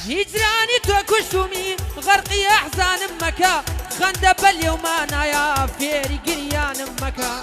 هجراني تو كشومي غرقي أحزان مكا خند باليومانا يا فيري قريان مكا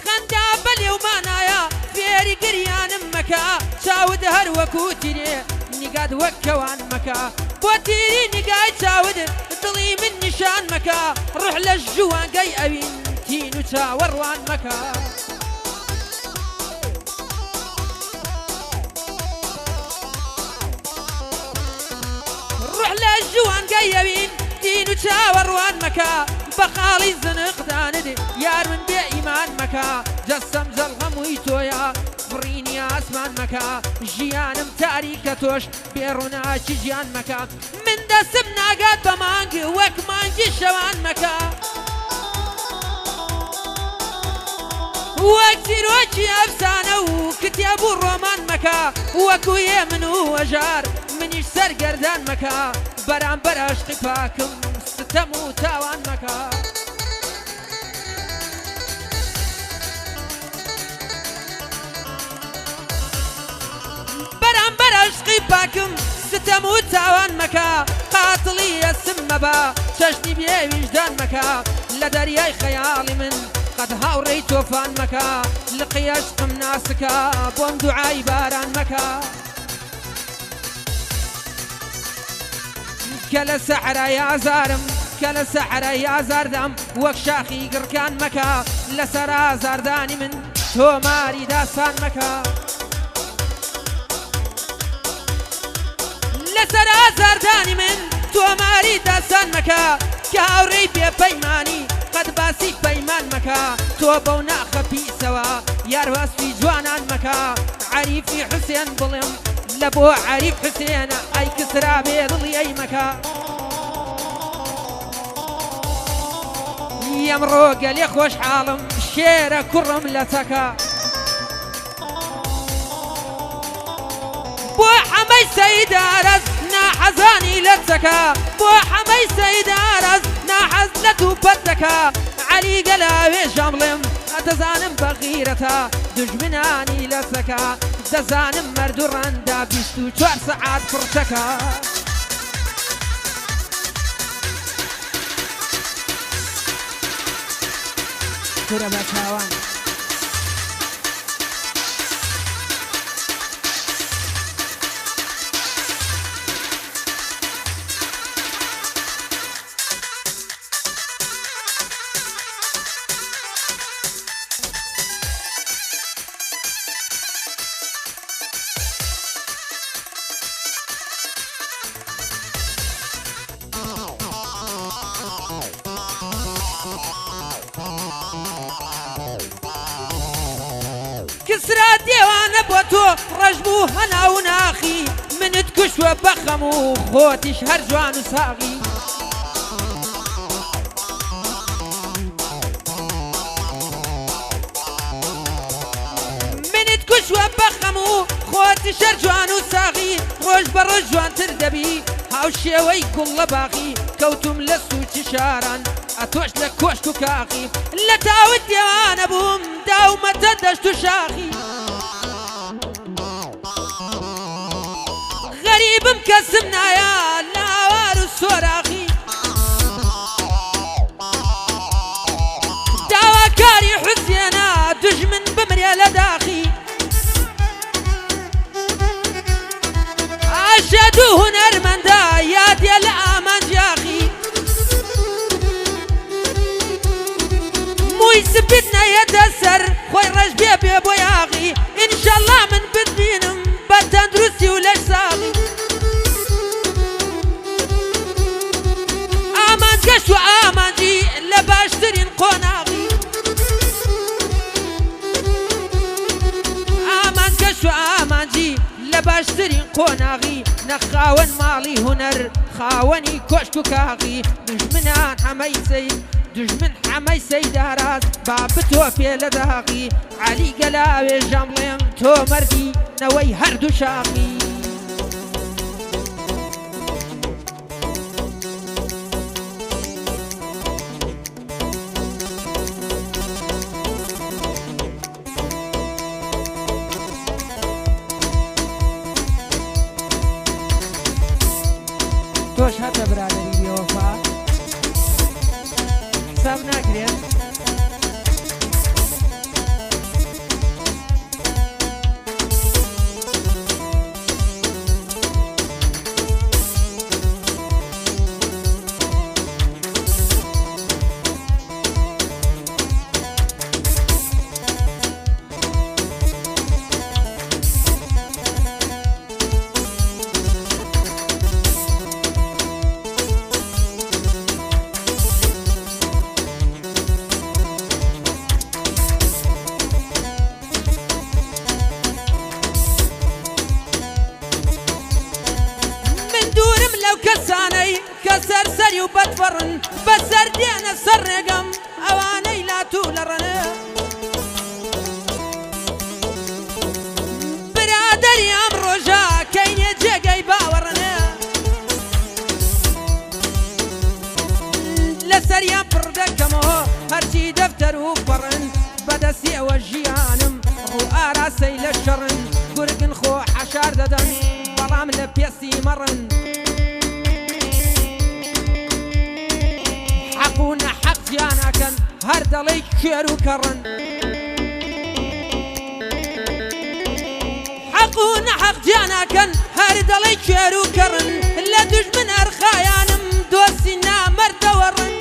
خند باليومانا يا فيري قريان مكا شاود هر وكوتيني نقاد وكوان مكا بوتيني نقاد شاود طلي من نشان مكا روح للجوان قاي أبين تينو تاور وان مكا روح للجوان قاي أبين تينو تاور وان مكا بقالي زنق داند يار من بإيمان مكا جسم زلغم ويتويا فريني اسمان مكا جيانم تاريكة توش بيرونا جيان مكا من دسم ناقات بمانج وك مانجي شوان مكا وكتير وجي افسانة وكتاب الرومان مكا وكوية منو وجار منيش سر قردان مكا برام براش قفاكم ستمو تاوان مكا برام براش قفاكم ستمو تاوان مكا قاتلي السم با تشني بيه وجدان مكا لدرياي خيالي من قد هاوري توفان مكا لقياش قم ناسكا بوم دعاي باران مكا كلا سحرة يا زارم كلا سحرة يا زاردم وكشاخي قركان مكا لسرا زارداني من تو ماري داسان مكا لسرا زارداني من تو ماري داسان مكا كاوري بي بيماني قد باسيك بيمان مكا تو بونا خبي سوا يار واسفي جوانان مكا عريفي حسين بلم لبو عريف حسين اي كسرا بيضلي اي مكا يمرو قال يا خوش حالم شيرة كرم لتكا بو حمي سيد عرز ناحزاني لتكا بو حمي سيد عرز ناحز لتوبتكا علي قلاوي جاملم أتزانم بغيرتا دجمناني لتكا دزانم مردو رندا بيستو 4 ساعات فرتكا كرة باتاوان كسرى ديوان بوتو رجبو هنا وناخي من تكش وبخمو خوتي شهر جوان وساغي من تكش وبخمو خوتي شهر جوان وساغي روج بروج جوان تردبي هاوشي ويكل باغي كوتم لسو تشارن اتوش لك كوشتو كاغي لا تاود ديوان ابوم داو ما تدش تشاخي غريب مكسمنا يا نوار الصراخي داوا كاري حسينا دجمن بمريا لداخي عشادو هنر من دا يا ديال امان جاخي يثبتنا يتأثر خوي رجبي بيبو ياغي إن شاء الله من بدبينم بتندرسي ولاش صاغي آمان كش وآمان جي لباشترين قناغي آمان كش وآمان جي لباشترين قناغي نخاون مالي هنر خاوني كشكو كاغي دجمنان حمي سيد دجمن حمي سيد راس باب توفي لداغي علي قلاوي جملين تو مردي نوي هردو شاغي دەڕن بەسەر دێنە سەر ڕێگەم ئەوانەی لاتو لە ڕەنە برادەری ئەم ڕۆژە کەینێ جێگەی باوەڕەنە لەسەریان پڕ دەکەمەوە هەرچی دەفتەر و پەڕن بەدەستی ئەوە ژیانم ڕوو ئاراسەی لە شەڕن گورگن خۆ حەشار دەدەن بەڵام لە پێستی مەڕن حەق و نەحەق زیانەکەن هەر دەڵێی کوێر و کەڕن حەق و نەحەق زیانەکەن هەر دەڵێی کوێر و کەڕن لە دوژمن ئەرخایانم دۆستی نامەردەوەڕن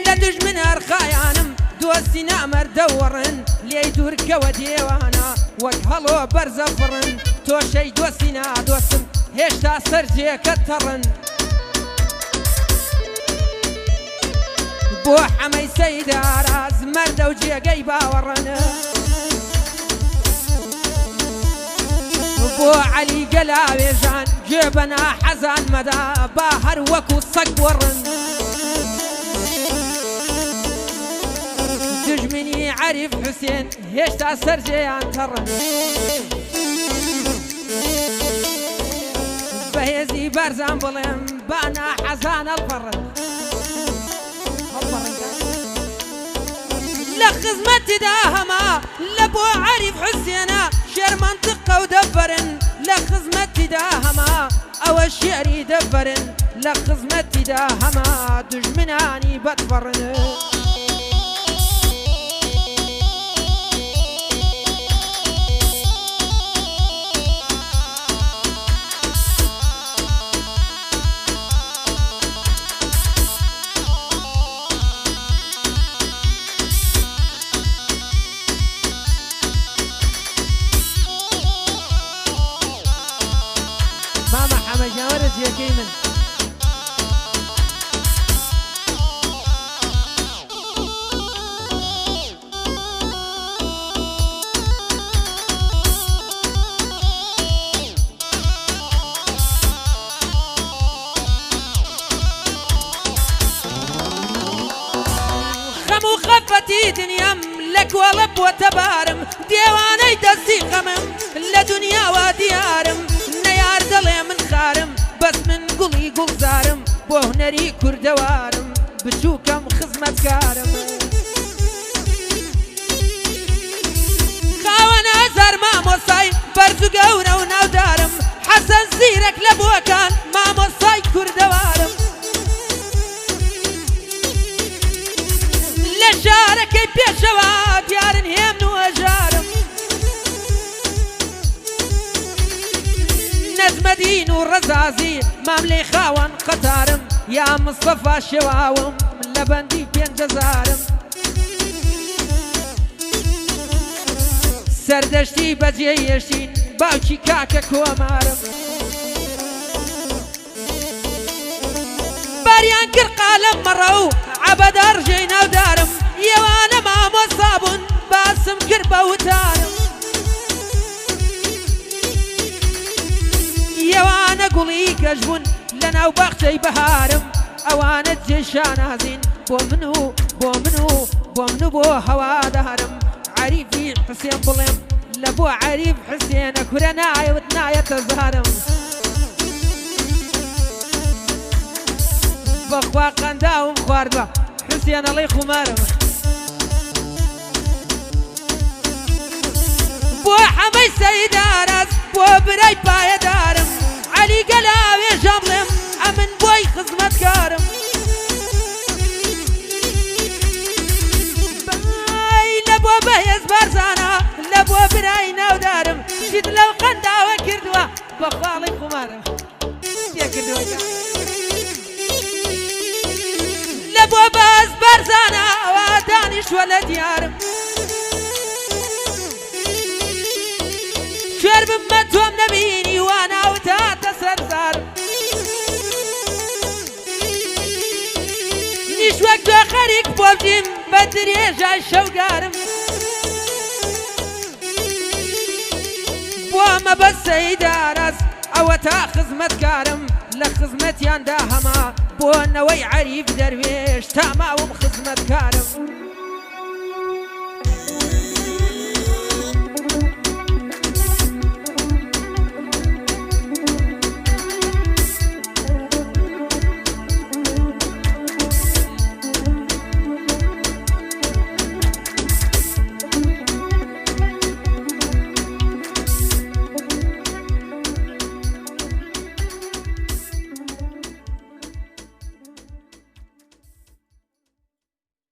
لە دوژمن ئەرخایانم دۆستی نامەردەوەڕن لێی دوورکەوە دێوانە وەک هەڵۆ بەرزە فڕن تۆشەی دۆستی نادۆستم هێشتا سەرجێکە تەڕن بۆ حەمەی سەیداراز مەردە و جێگەی باوەڕەنە بۆ عەلی گەلاوێژان گوێ بە ناحەزان مەدا با هەر وەکو سەگ وەڕن دژمنی عەریف حوسێن هێشتا سەرجێیان تەڕن بەهێزی بەرزان بڵێم با ناحەزان هەڵپەڕن لە خزمەتیدا هەما لە بۆ عەریف حوسێنە شێر مەنتقە و دەبەرن لە خزمەتیدا هەما ئەوە شێری دەبەرن لە خزمەتیدا هەما دژمنانی بەدفەڕن جێگەی من خەم و خەفەتی دنیام لە کۆڵە بووەتە بارم دێوانەی دەستی خەمم لە دنیاوە دیارم نەیار دەڵێ من خارم بەس من گوڵی گوڵزارم بۆ هونەری کوردەوارم بچووکەم خزمەتکارم خاوەن هەزار مامۆستای بەرز و گەورە و ناودارم حەسەن زیرەک لە بۆکان مامۆستای کوردەوارم لە شارەکەی پێشەوە دیارن هێمن و هەژارم نەزمەدین و ڕەزازی مام لێی خاوەن قەتارم یا مستەفا شێواوم لە بەندی 5000م سەردەشتی بەجێ هێشتین باوکی کاکە کۆمارم باریان کرد قالەم مەڕە و عەبەدا ڕژەی ناودارم ئێوانە مامۆستا بوون باسم کرد بە وتارم ئێوانە گوڵی کەش بوون لە ناو باخچەی بەهارم ئەوانە جێشانازین بۆ من و بۆ من و بۆ من و بۆ هەوادارم عەریفی حوسێن بڵێم لە بۆ عەریف حوسێنە کورە نایەوت نایەتە زارم بەخوا قەنداوم خواردوە حوسێن ئەڵێی خومارم بۆ حەمەی سەیداراز بۆ برای پایەدارم عەلی گەلاوێژە بڵێم ئەمن بۆی خزمەتکارم لە بۆ بەهێز بارزانە لە بۆ برای ناودارم شید لەو قەنداوە کردووە بەخواڵی خومارم تێکردووە لە بۆ باز بارزانە ئەوە دانیشتووە لە دیارم شێر بمە تۆم نەبینی واناوتاتە سەرزار نیش وەک تۆ خەریک بۆ بژیم بە درێژای شەوگارم بۆ مەبەست سەیداراز ئێوە تا خزمەتکارم لە خزمەتیاندا هەما بۆ نەوەی عەریف دەروێش تا ماوم خزمەتکارم